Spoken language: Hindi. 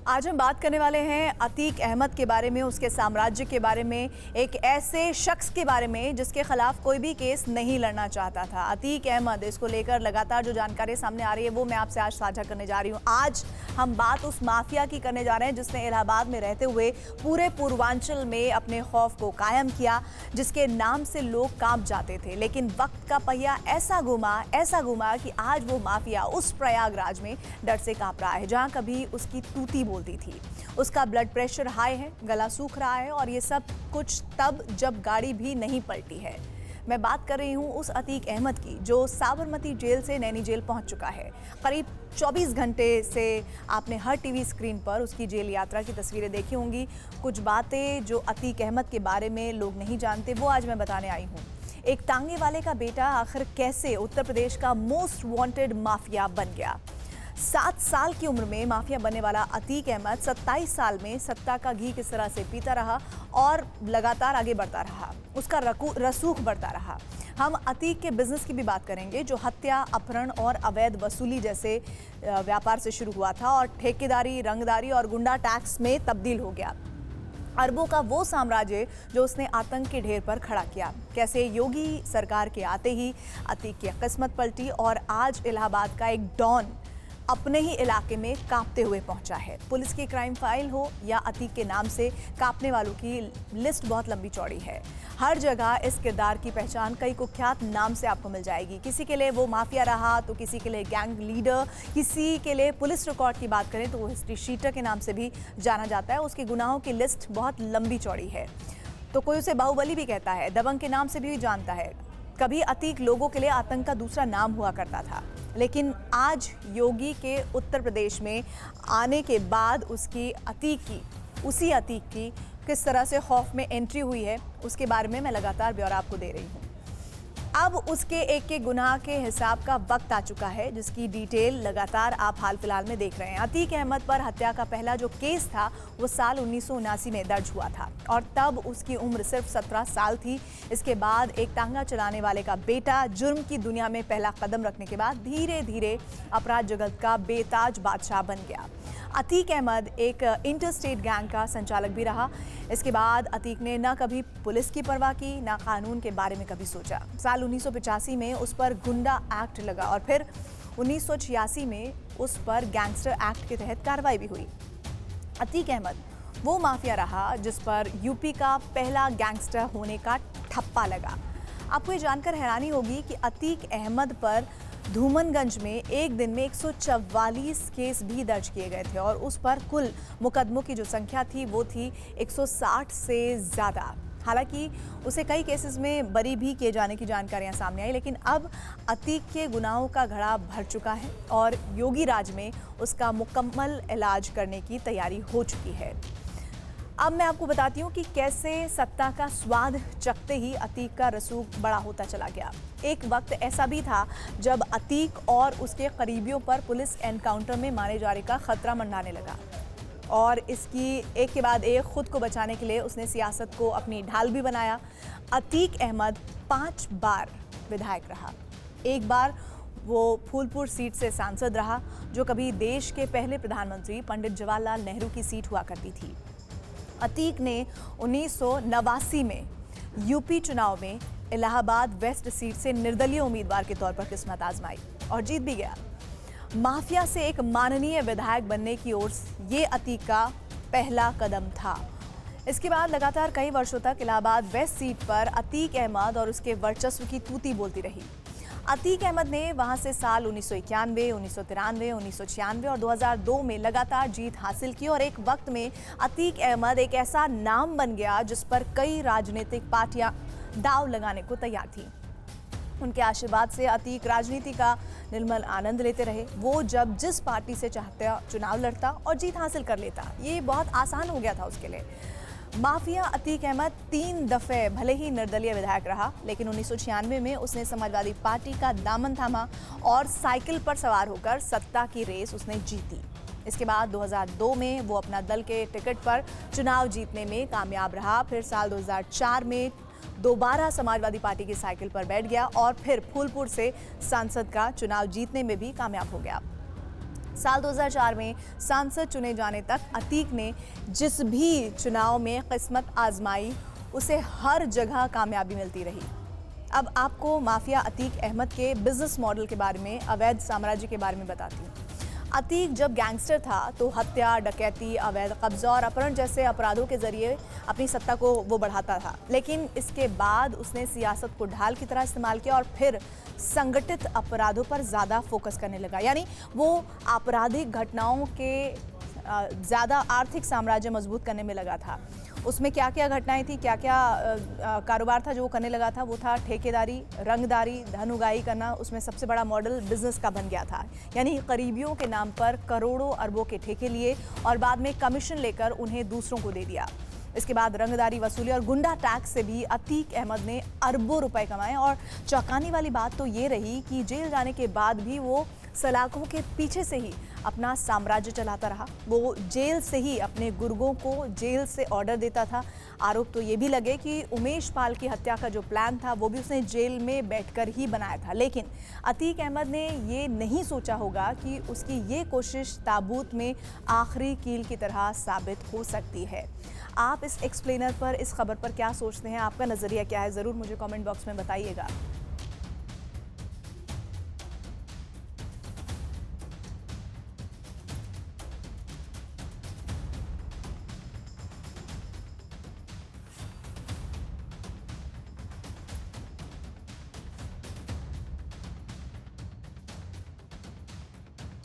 आज हम बात करने वाले हैं अतीक अहमद के बारे में, उसके साम्राज्य के बारे में, एक ऐसे शख्स के बारे में जिसके खिलाफ कोई भी केस नहीं लड़ना चाहता था। अतीक अहमद, इसको लेकर लगातार जो जानकारी सामने आ रही है वो मैं आपसे आज साझा करने जा रही हूँ। आज हम बात उस माफिया की करने जा रहे हैं जिसने इलाहाबाद में रहते हुए पूरे पूर्वांचल में अपने खौफ को कायम किया, जिसके नाम से लोग कांप जाते थे। लेकिन वक्त का पहिया ऐसा घुमा कि आज वो माफिया उस प्रयागराज में डर से कांप रहा है जहां कभी उसकी तूती बोलती थी। उसका ब्लड प्रेशर हाई है, गला सूख रहा है और ये सब कुछ तब जब गाड़ी भी नहीं पलटी है। मैं बात कर रही हूँ उस अतीक अहमद की जो साबरमती जेल से नैनी जेल पहुंच चुका है। करीब 24 घंटे से आपने हर टीवी स्क्रीन पर उसकी जेल यात्रा की तस्वीरें देखी होंगी। कुछ बातें जो अतीक अहमद के बारे में लोग नहीं जानते वो आज मैं बताने आई हूँ। एक टांगे वाले का बेटा आखिर कैसे उत्तर प्रदेश का मोस्ट वांटेड माफिया बन गया। 7 साल की उम्र में माफिया बनने वाला अतीक अहमद 27 साल में सत्ता का घी किस तरह से पीता रहा और लगातार आगे बढ़ता रहा, उसका रसूख बढ़ता रहा। हम अतीक के बिजनेस की भी बात करेंगे जो हत्या, अपहरण और अवैध वसूली जैसे व्यापार से शुरू हुआ था और ठेकेदारी, रंगदारी और गुंडा टैक्स में तब्दील हो गया। अरबों का वो साम्राज्य जो उसने आतंक के ढेर पर खड़ा किया। कैसे योगी सरकार के आते ही अतीक की किस्मत पलटी और आज इलाहाबाद का एक डॉन अपने ही इलाके में कांपते हुए पहुंचा है। पुलिस की क्राइम फाइल हो या अतीक के नाम से कांपने वालों की लिस्ट बहुत लंबी चौड़ी है। हर जगह इस किरदार की पहचान कई कुख्यात नाम से आपको मिल जाएगी। किसी के लिए वो माफिया रहा तो किसी के लिए गैंग लीडर, किसी के लिए पुलिस रिकॉर्ड की बात करें तो वो हिस्ट्री शीटर के नाम से भी जाना जाता है। उसके गुनाहों की लिस्ट बहुत लंबी चौड़ी है। तो कोई उसे बाहुबली भी कहता है, दबंग के नाम से भी जानता है। कभी अतीक लोगों के लिए आतंक का दूसरा नाम हुआ करता था, लेकिन आज योगी के उत्तर प्रदेश में आने के बाद उसी अतीक की किस तरह से खौफ में एंट्री हुई है उसके बारे में मैं लगातार ब्यौरा आपको दे रही हूँ। अब उसके एक के गुनाह के हिसाब का वक्त आ चुका है जिसकी डिटेल लगातार आप हाल फिलहाल में देख रहे हैं। अतीक अहमद पर हत्या का पहला जो केस था वो साल 1979 में दर्ज हुआ था और तब उसकी उम्र सिर्फ 17 साल थी। इसके बाद एक टांगा चलाने वाले का बेटा जुर्म की दुनिया में पहला कदम रखने के बाद धीरे धीरे अपराध जगत का बेताज बादशाह बन गया। अतीक अहमद एक इंटरस्टेट गैंग का संचालक भी रहा। इसके बाद अतीक ने न कभी पुलिस की परवाह की, न कानून के बारे में कभी सोचा। साल 1985 में उस पर गुंडा एक्ट लगा और फिर 1986 में उस पर गैंगस्टर एक्ट के तहत कार्रवाई भी हुई। अतीक अहमद वो माफिया रहा जिस पर यूपी का पहला गैंगस्टर होने का ठप्पा लगा। आपको ये जानकर हैरानी होगी कि अतीक अहमद पर धूमनगंज में एक दिन में 144 केस भी दर्ज किए गए थे और उस पर कुल मुकदमों की जो संख्या थी वो थी 160 से ज़्यादा। हालांकि उसे कई केसेस में बरी भी किए जाने की जानकारियां सामने आई, लेकिन अब अतीक के गुनाहों का घड़ा भर चुका है और योगी राज में उसका मुकम्मल इलाज करने की तैयारी हो चुकी है। अब मैं आपको बताती हूँ कि कैसे सत्ता का स्वाद चखते ही अतीक का रसूख बड़ा होता चला गया। एक वक्त ऐसा भी था जब अतीक और उसके करीबियों पर पुलिस एनकाउंटर में मारे जाने का खतरा मंडाने लगा और इसकी एक के बाद एक खुद को बचाने के लिए उसने सियासत को अपनी ढाल भी बनाया। अतीक अहमद 5 बार विधायक रहा। एक बार वो फूलपुर सीट से सांसद रहा जो कभी देश के पहले प्रधानमंत्री पंडित जवाहरलाल नेहरू की सीट हुआ करती थी। अतीक ने 1989 में यूपी चुनाव में इलाहाबाद वेस्ट सीट से निर्दलीय उम्मीदवार के तौर पर किस्मत आजमाई और जीत भी गया। माफिया से एक माननीय विधायक बनने की ओर ये अतीक का पहला कदम था। इसके बाद लगातार कई वर्षों तक इलाहाबाद वेस्ट सीट पर अतीक अहमद और उसके वर्चस्व की तूती बोलती रही। अतीक अहमद ने वहां से साल 1991, 1993, 1996 और 2002 में लगातार जीत हासिल की और एक वक्त में अतीक अहमद एक ऐसा नाम बन गया जिस पर कई राजनीतिक पार्टियां दांव लगाने को तैयार थीं। उनके आशीर्वाद से अतीक राजनीति का निर्मल आनंद लेते रहे। वो जब जिस पार्टी से चाहता चुनाव लड़ता और जीत हासिल कर लेता, ये बहुत आसान हो गया था उसके लिए। माफिया अतीक अहमद 3 दफे भले ही निर्दलीय विधायक रहा, लेकिन 1996 में उसने समाजवादी पार्टी का दामन थामा और साइकिल पर सवार होकर सत्ता की रेस उसने जीती। इसके बाद 2002 में वो अपना दल के टिकट पर चुनाव जीतने में कामयाब रहा। फिर साल 2004 में दोबारा समाजवादी पार्टी की साइकिल पर बैठ गया और फिर फूलपुर से सांसद का चुनाव जीतने में भी कामयाब हो गया। साल 2004 में सांसद चुने जाने तक अतीक ने जिस भी चुनाव में किस्मत आजमाई उसे हर जगह कामयाबी मिलती रही। अब आपको माफिया अतीक अहमद के बिजनेस मॉडल के बारे में, अवैध साम्राज्य के बारे में बताती हूँ। अतीक जब गैंगस्टर था तो हत्या, डकैती, अवैध कब्जा और अपहरण जैसे अपराधों के जरिए अपनी सत्ता को वो बढ़ाता था। लेकिन इसके बाद उसने सियासत को ढाल की तरह इस्तेमाल किया और फिर संगठित अपराधों पर ज़्यादा फोकस करने लगा। यानी वो आपराधिक घटनाओं के ज़्यादा आर्थिक साम्राज्य मजबूत करने में लगा था। उसमें क्या क्या घटनाएं थी, क्या क्या कारोबार था जो वो करने लगा था, वो था ठेकेदारी, रंगदारी, धन उगाही करना। उसमें सबसे बड़ा मॉडल बिजनेस का बन गया था। यानी करीबियों के नाम पर करोड़ों अरबों के ठेके लिए और बाद में कमीशन लेकर उन्हें दूसरों को दे दिया। इसके बाद रंगदारी वसूली और गुंडा टैक्स से भी अतीक अहमद ने अरबों रुपए कमाए। और चौंकाने वाली बात तो ये रही कि जेल जाने के बाद भी वो सलाखों के पीछे से ही अपना साम्राज्य चलाता रहा। वो जेल से ही अपने गुर्गों को जेल से ऑर्डर देता था। आरोप तो ये भी लगे कि उमेश पाल की हत्या का जो प्लान था वो भी उसने जेल में बैठकर ही बनाया था। लेकिन अतीक अहमद ने ये नहीं सोचा होगा कि उसकी ये कोशिश ताबूत में आखिरी कील की तरह साबित हो सकती है। आप इस एक्सप्लेनर पर, इस खबर पर क्या सोचते हैं? आपका नज़रिया क्या है? ज़रूर मुझे कमेंट बॉक्स में बताइएगा।